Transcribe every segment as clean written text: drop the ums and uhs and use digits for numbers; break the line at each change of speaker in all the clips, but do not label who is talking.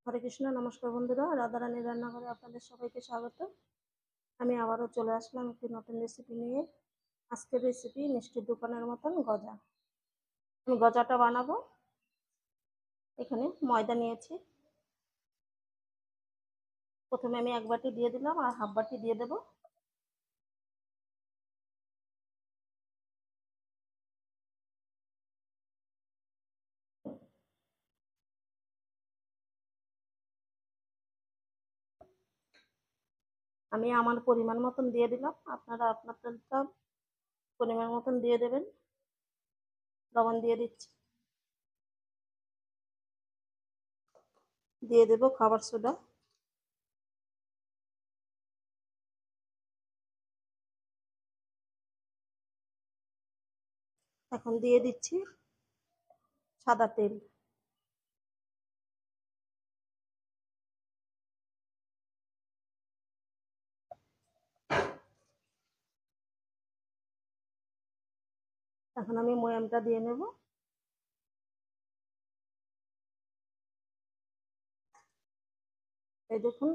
হরে কৃষ্ণ, নমস্কার বন্ধুরা, রাধারানীর রান্নাঘরে আপনাদের সবাইকে স্বাগত। আমি আবারও চলে আসলাম একটি নতুন রেসিপি নিয়ে। আজকের রেসিপি মিষ্টির দোকানের মতন গজা। আমি গজাটা বানাবো। এখানে ময়দা নিয়েছি। প্রথমে আমি 1 বাটি দিয়ে দিলাম আর হাফ বাটি দিয়ে দেব। আমি আমার পরিমাণ মতন দিয়ে দিলাম, আপনারা আপনাদের পরিমাণ মতন দিয়ে দেবেন। লবণ দিয়ে দিচ্ছি, দিয়ে দেব খাবার সোডা, এখন দিয়ে দিচ্ছি সাদা তেল। এখন আমি ময়ামটা দিয়ে নেব। এই দেখুন,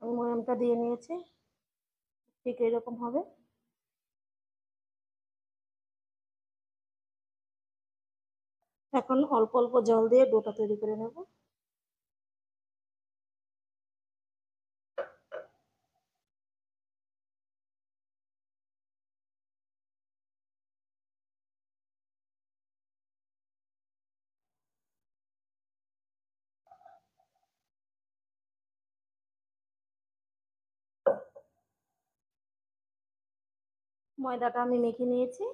আমি ময়ামটা দিয়ে নিয়েছি, ঠিক এরকম হবে। এখন অল্প অল্প জল দিয়ে ডোটা তৈরি করে নেব। ময়দাটা আমি মেখে নিয়েছি,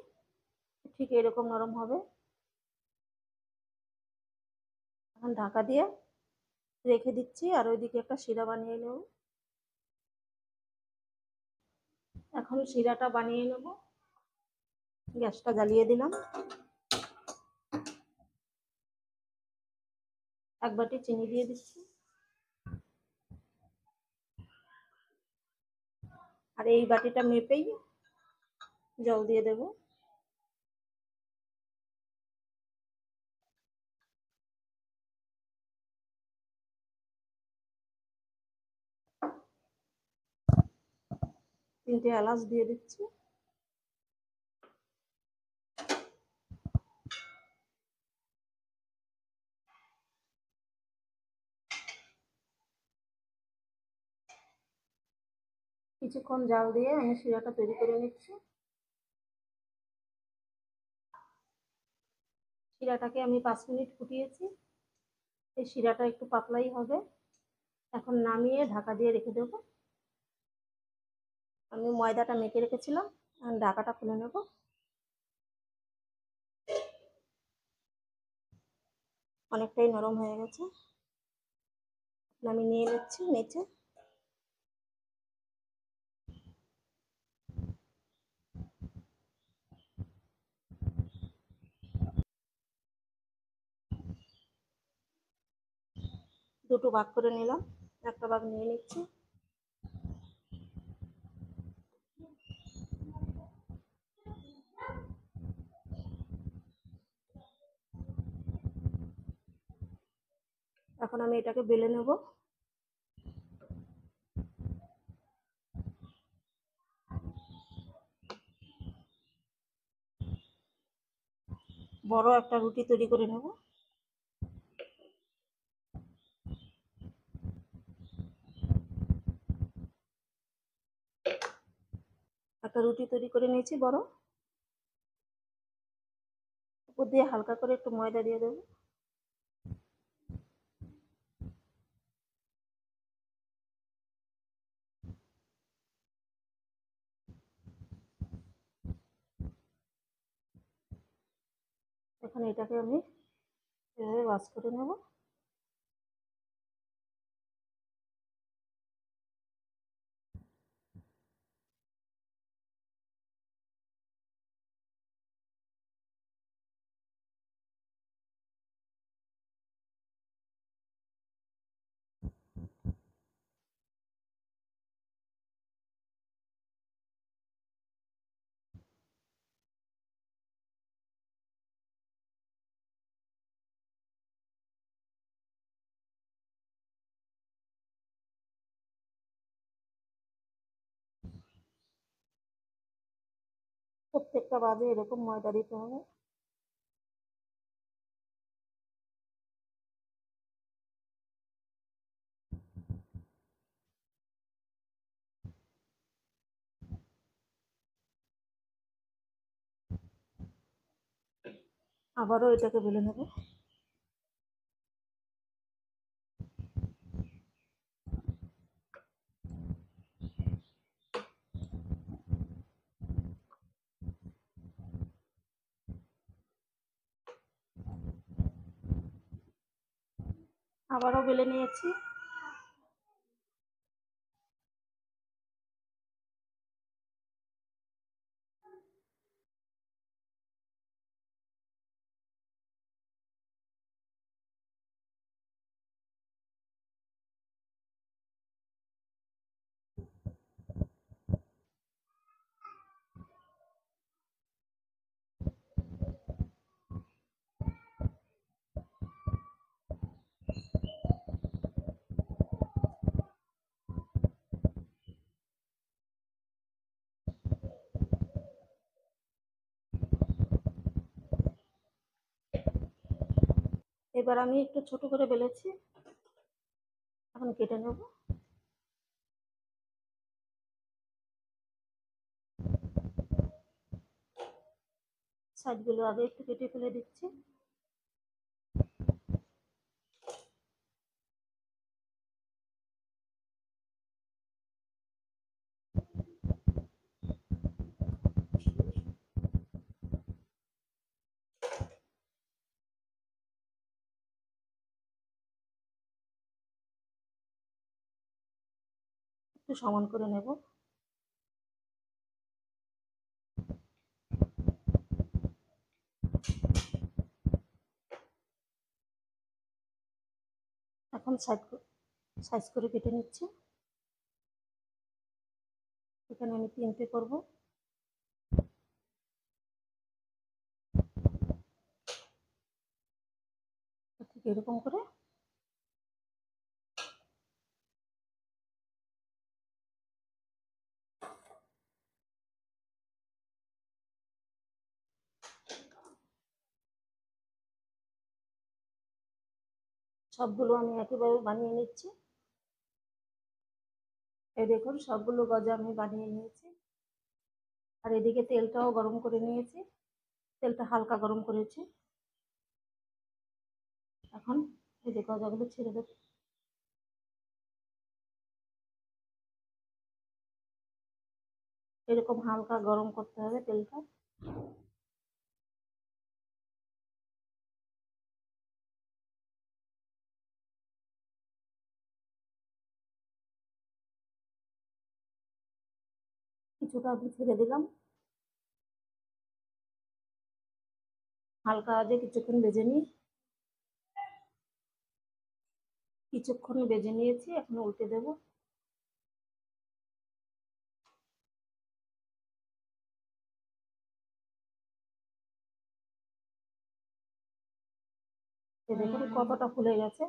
ঠিক এরকম নরম হবে। এখন ঢাকা দিয়ে রেখে দিচ্ছি আর ওইদিকে একটা শিরা বানিয়ে নেব। এখন শিরাটা বানিয়ে নেব। গ্যাসটা জ্বালিয়ে দিলাম। 1 বাটি চিনি দিয়ে দিচ্ছি, আর এই বাটিটা মেপেই জল দিয়ে দেব। তিনটে এলাচ দিয়ে দিচ্ছি। কিছুক্ষণ জাল দিয়ে আমি শিরাটা তৈরি করে নিচ্ছি। শিরাটাকে আমি 5 মিনিট ফুটিয়েছি। এই শিরাটা একটু পাতলাই হবে। এখন নামিয়ে ঢাকা দিয়ে রেখে দেব। আমি ময়দাটা মেখে রেখেছিলাম, ঢাকাটা খুলে নেব। অনেকটাই নরম হয়ে গেছে। আমি নিয়ে নিচ্ছি নিচে। দুটো ভাগ করে নিলাম, একটা ভাগ নিয়ে নিচ্ছি। এখন আমি এটাকে বেলে নেব। বড় একটা রুটি তৈরি করে নেব। একটা রুটি তৈরি করে নিয়েছি বড়। উপর দিয়ে হালকা করে একটু ময়দা দিয়ে দেবো। এখন এটাকে আমি এভাবে ভাঁজ করে নেব। প্রত্যেকটা ভাজে এরকম ময়দা দিতে হবে। আবারও এটাকে বেলে নেব। আবারও বেলে নিয়েছি। এবার আমি একটু ছোট করে বেলেছি, এখন কেটে নেব। সাইডগুলো আগে একটু কেটে ফেলে দিচ্ছি। একটু সমান করে নেব। এখন সাইজ করে কেটে নিচ্ছি। এখানে আমি 3টে করব। ঠিক এরকম করে সবগুলো আমি একইভাবে বানিয়ে নিচ্ছি। এই দেখুন সবগুলো গজা আমি বানিয়ে নিয়েছি। আর এদিকে তেলটাও গরম করে নিয়েছি, তেলটা হালকা গরম করেছি। এখন এই যে গজাগুলো ছেড়ে দেব। এরকম হালকা গরম করতে হবে তেলটা। কিছুটা আমি ছেড়ে দিলাম, হালকা আজে কিছুক্ষণ ভেজে নিই। কিছুক্ষণ ভেজে নিয়েছি, এখন উল্টে দেব। দেখুন কতটা ফুলে গেছে।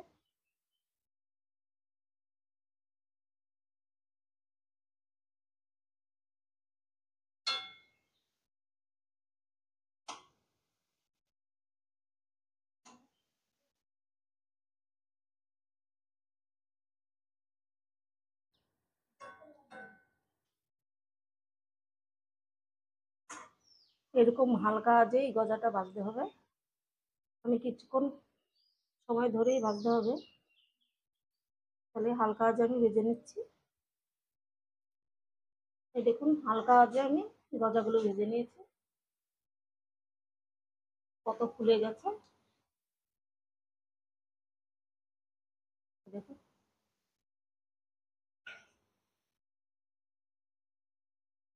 এরকম হালকা আজেই গজাটা ভাজতে হবে। আমি কিছুক্ষণ সময় ধরেই ভাজতে হবে, তাহলে হালকা আজে আমি ভেজে নিচ্ছি। এই দেখুন হালকা আজে আমি গজাগুলো ভেজে নিয়েছি, কত ফুলে গেছে দেখুন।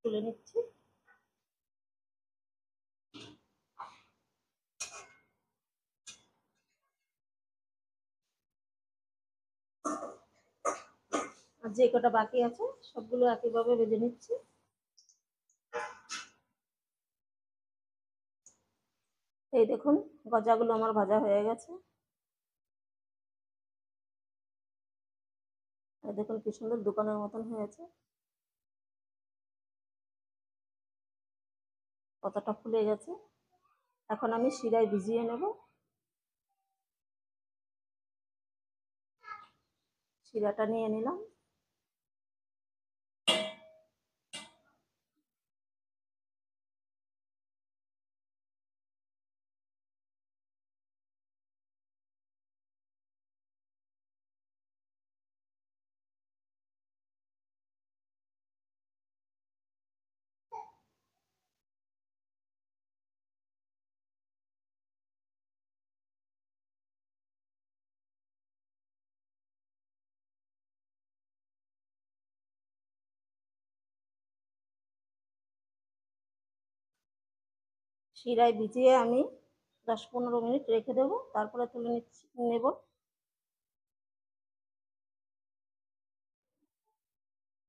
তুলে নিচ্ছি। আর যে কটা বাকি আছে সবগুলো একইভাবে ভেজে নিচ্ছি। এই দেখুন গজাগুলো আমার ভাজা হয়ে গেছে। আর দেখুন কি সুন্দর দোকানের মতন হয়েছে, কতটা ফুলে গেছে। এখন আমি শিরায় ভিজিয়ে নেব। শিরাটা নিয়ে নিলাম। শিরায় ভিজিয়ে আমি 10-15 মিনিট রেখে দেব, তারপরে তুলে নেব।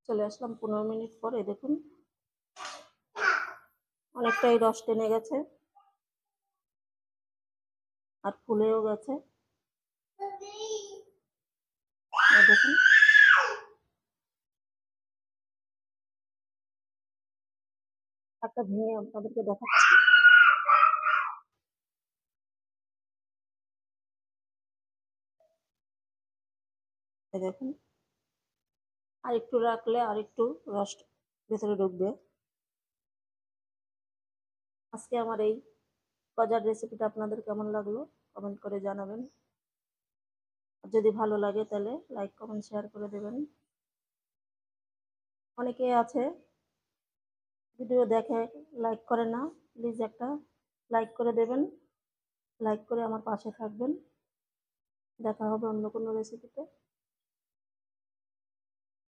চলে আসলাম 15 মিনিট পরে, দেখুন অনেকটাই রস টেনে গেছে আর ফুলেও গেছে। দেখুন একটা ভেঙে আপনাদেরকে দেখাচ্ছি। দেখুন আর একটু রাখলে আর একটু রস ভেতরে ঢুকবে। আজকে আমার এই গজার রেসিপিটা আপনাদের কেমন লাগলো কমেন্ট করে জানাবেন। যদি ভালো লাগে তাহলে লাইক কমেন্ট শেয়ার করে দেবেন। অনেকে আছে ভিডিও দেখে লাইক করে না, প্লিজ একটা লাইক করে দেবেন। লাইক করে আমার পাশে থাকবেন। দেখা হবে অন্য কোনো রেসিপিতে।